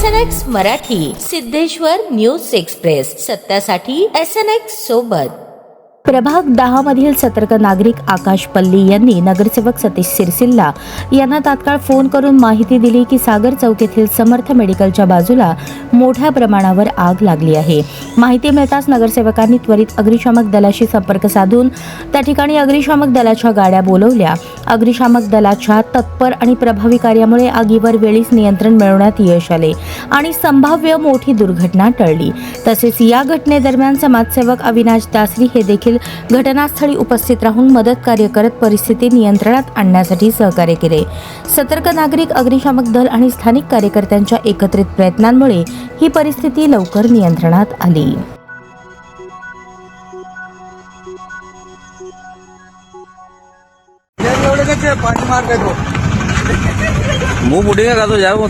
SNX Marathi, Siddheshwar news express, सत्यासाठी SNX सोबत। प्रभाग 10 मधील सतर्क नागरिक आकाश पल्ली यांनी नगरसेवक सतीश सिरसिल्ला यांना तात्काळ फोन करून माहिती दिली की सागर चौक येथील समर्थ मेडिकलच्या बाजूला मोठ्या प्रमाणावर आग लागली आहे। माहिती मिळताच नगरसेवकांनी त्वरित अग्निशामक दलाशी संपर्क साधून त्या ठिकाणी अग्निशामक दलाच्या गाड्या बोलवल्या। अग्निशामक दलाच्या तत्पर आणि प्रभावी कार्यामुळे आगीवर वेळीच नियंत्रण मिळवण्यात यश आले आणि संभाव्य मोठी दुर्घटना टळली। तसेच या घटनेदरम्यान समाजसेवक अविनाश दासरी हे देखील घटनास्थळी उपस्थित राहून मदत कार्य करत परिस्थिती नियंत्रणात आणण्यासाठी सहकार्य केले। सतर्क नागरिक, अग्निशामक दल आणि स्थानिक कार्यकर्त्यांच्या एकत्रित प्रयत्नांमुळे ही परिस्थिती लवकर नियंत्रणात आली। पानी मार के दो मुंह मुड़ेगा का तो जाओ